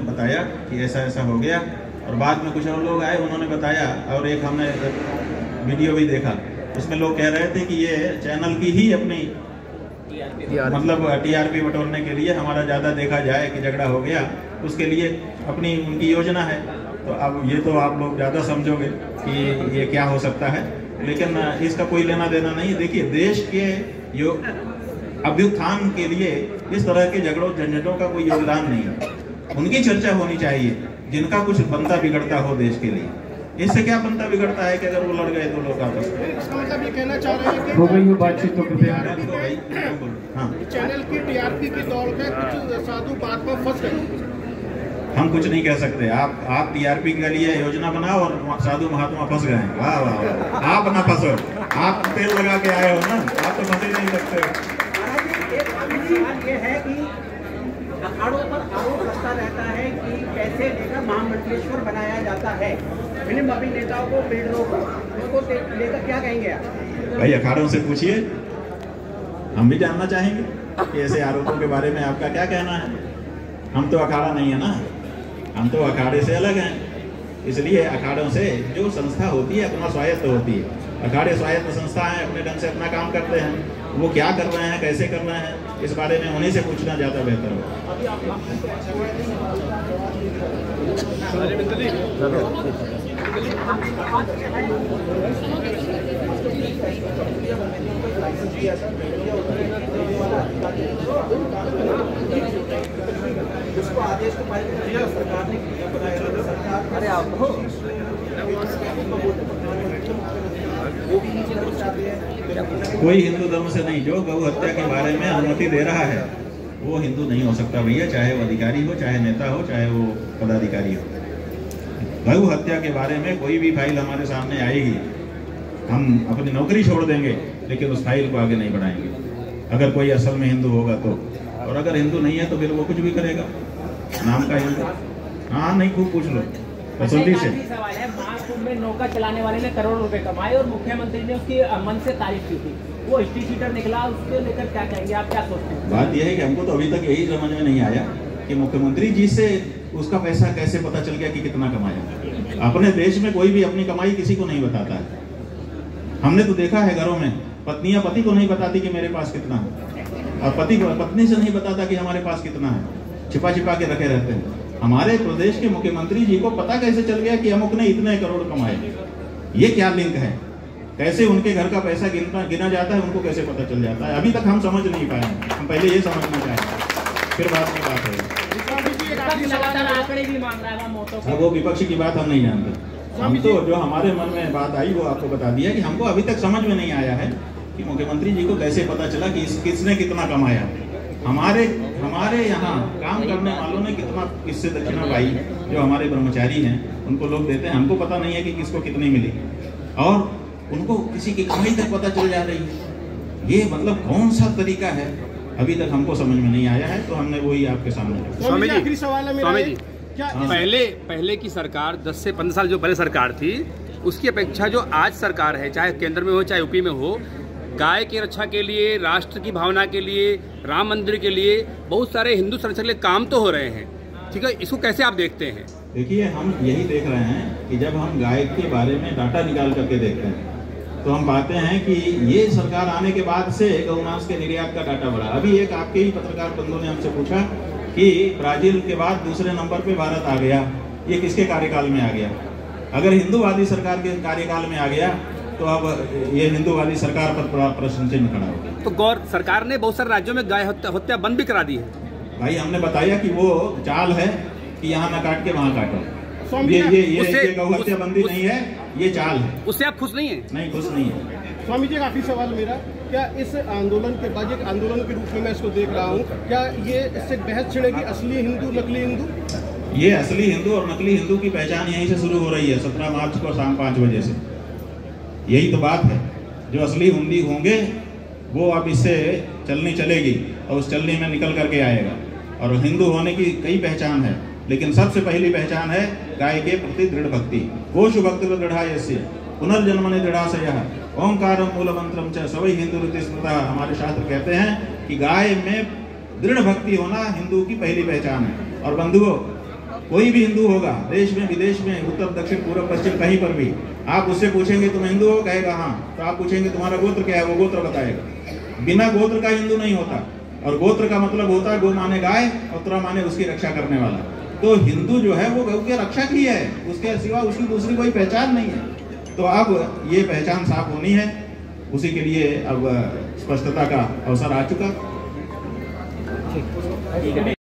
बताया कि ऐसा ऐसा हो गया, और बाद में कुछ और लोग आए, उन्होंने बताया, और एक हमने वीडियो भी देखा, उसमें लोग कह रहे थे कि ये चैनल की ही अपनी मतलब टीआरपी बटोरने के लिए, हमारा ज़्यादा देखा जाए कि झगड़ा हो गया, उसके लिए अपनी उनकी योजना है। तो अब ये तो आप लोग ज़्यादा समझोगे कि ये क्या हो सकता है, लेकिन इसका कोई लेना देना नहीं। देखिए, देश के अभ्युत्थान के लिए इस तरह के झगड़ों झंझटों का कोई योगदान नहीं है। उनकी चर्चा होनी चाहिए जिनका कुछ बनता बिगड़ता हो देश के लिए। इससे क्या बनता बिगड़ता है कि अगर वो लड़ गए तो लोग आपस में। इसका मतलब ये कहना चाह रहे हैं कि हो गई हो बातचीत, तो कृपया हाँ, चैनल की टीआरपी की दौड़ में कुछ साधु बात में फंस गए। हम कुछ नहीं कह सकते। आप टीआरपी के लिए योजना बनाओ और साधु महात्मा फंस गए। वाह वाह वाह, आप ना फंसो, आप तेल लगा के आए हो ना, आप तो फंस ही नहीं सकते। ये है कि अखाड़ों पर आरोप लगता रहता है कि पैसे लेकर महामंडलेश्वर बनाया जाता है फिल्म अभिनेताओं को, बिल्डरों को, उसको लेकर क्या कहेंगे आप? भाई अखाड़ों से पूछिए, हम भी जानना चाहेंगे कि ऐसे आरोपों के बारे में आपका क्या कहना है। हम तो अखाड़ा नहीं है ना, हम तो अखाड़े से अलग हैं। इसलिए अखाड़ों से जो संस्था होती है अपना स्वायत्त होती है। अखाड़े स्वायत्त संस्था है, अपने ढंग से अपना काम करते हैं। वो क्या कर रहे हैं, कैसे कर रहे हैं, इस बारे में उन्हीं से पूछना ज़्यादा बेहतर होगा। उसको आदेश को सरकार ने अरे आपको कोई हिंदू धर्म से नहीं, जो गौ हत्या के बारे में अनुमति दे रहा है वो हिंदू नहीं हो सकता भैया, चाहे वो अधिकारी हो, चाहे नेता हो, चाहे वो पदाधिकारी हो। गौ हत्या के बारे में कोई भी फाइल हमारे सामने आएगी, हम अपनी नौकरी छोड़ देंगे, लेकिन उस फाइल को आगे नहीं बढ़ाएंगे। अगर कोई असल में हिंदू होगा तो, और अगर हिंदू नहीं है तो फिर वो कुछ भी करेगा नाम का हिंदू। हाँ, नहीं, खूब पूछ लो तसल्ली से। सवाल है, महाकुंभ में नौका चलाने वाले ने करोड़ों रुपए कमाए और मुख्यमंत्री ने उसकी मन से तारीफ की थी, वो हिस्ट्री शीटर निकला, उसको लेकर क्या कहेंगे आप, क्या सोचते हैं? बात यह है कि हमको तो अभी तक यही समझ में नहीं आया कि मुख्यमंत्री जी से उसका पैसा कैसे पता चल गया कि कितना कमाया। अपने देश में कोई भी अपनी कमाई किसी को नहीं बताता है। हमने तो देखा है घरों में पत्नियां पति को नहीं बताती कि मेरे पास कितना है, और पति को पत्नी से नहीं बताता कि हमारे पास कितना है, छिपा छिपा के रखे रहते हैं। हमारे प्रदेश के मुख्यमंत्री जी को पता कैसे चल गया कि अमुक ने इतने करोड़ कमाए? ये क्या लिंक है? कैसे उनके घर का पैसा गिना जाता है, उनको कैसे पता चल जाता है? अभी तक हम समझ नहीं पाए। हम पहले ये समझना चाहेंगे, फिर बाद में बात है। अब वो विपक्ष की बात हम नहीं जानते। हम तो जो हमारे मन में बात आई वो आपको बता दिया कि हमको अभी तक समझ में नहीं आया है कि मुख्यमंत्री जी को कैसे पता चला कि किसने कितना कमाया। हमारे यहाँ काम करने वालों ने कितना किससे दक्षिणा पाई, जो हमारे कर्मचारी हैं उनको लोग देते हैं। हमको पता नहीं है कि किसको कितनी मिली, और उनको किसी की कमाई तक पता चल जा रही है। ये मतलब कौन सा तरीका है, अभी तक हमको समझ में नहीं आया है। तो हमने वही आपके सामने रखा। स्वामी जी, क्या पहले की सरकार 10 से 15 साल जो पहले सरकार थी, उसकी अपेक्षा जो आज सरकार है, चाहे केंद्र में हो चाहे यूपी में हो, गाय की रक्षा के लिए, राष्ट्र की भावना के लिए, राम मंदिर के लिए बहुत सारे हिंदू संरक्षण के लिए काम तो हो रहे हैं, ठीक है। इसको कैसे आप देखते हैं? देखिए, हम यही देख रहे हैं कि जब हम गाय के बारे में डाटा निकाल करके देखते हैं तो हम पाते हैं कि ये सरकार आने के बाद से गौमांस के निर्यात का डाटा बढ़ा। अभी एक आपके ही पत्रकार बंधु ने हमसे पूछा कि ब्राजील के बाद दूसरे नंबर पे भारत आ गया, ये किसके कार्यकाल में आ गया? अगर हिंदूवादी सरकार के कार्यकाल में आ गया तो अब ये हिंदूवादी सरकार पर प्रश्न चिन्ह खड़ा हो गया। तो गौर सरकार ने बहुत सारे राज्यों में गाय हत्या बंद भी करा दी है। भाई, हमने बताया कि वो चाल है कि यहाँ न काट के वहाँ काटो। ये गौ हत्या बंदी नहीं है, ये चाल है। उससे आप खुश नहीं है? नहीं, खुश नहीं है। स्वामी जी, काफी सवाल मेरा, क्या इस आंदोलन के बाद एक आंदोलन के रूप में मैं इसको देख रहा हूँ, क्या ये इससे बहस छिड़ेगी असली हिंदू नकली हिंदू? ये असली हिंदू और नकली हिंदू की पहचान यहीं से शुरू हो रही है 17 मार्च को शाम 5 बजे से। यही तो बात है। जो असली हिंदी होंगे वो अब इससे चलनी चलेगी और उस चलनी में निकल करके आएगा। और हिंदू होने की कई पहचान है, लेकिन सबसे पहली पहचान है गाय के प्रति दृढ़ भक्ति। गोशु भक्ति दृढ़ायस्य पुनर्जन्मनि दृढ़ाशयः ओंकारम मूलमंत्रम च सवै हिंदू रीति स्मृतः। हमारे शास्त्र कहते हैं कि गाय में दृढ़ भक्ति होना हिंदू की पहली पहचान है। और बंधुओं, कोई भी हिंदू होगा देश में विदेश में, उत्तर दक्षिण पूर्व पश्चिम कहीं पर भी, आप उससे पूछेंगे तुम हिंदू हो, कहेगा हाँ। तो आप पूछेंगे तुम्हारा गोत्र क्या है, वो गोत्र बताएगा। बिना गोत्र का हिंदू नहीं होता, और गोत्र का मतलब होता है गो माने गाय और त्र माने उसकी रक्षा करने वाला। तो हिंदू जो है वो गौ के रक्षक ही है, उसके सिवा उसकी दूसरी कोई पहचान नहीं है। तो अब ये पहचान साफ होनी है, उसी के लिए अब स्पष्टता का अवसर आ चुका।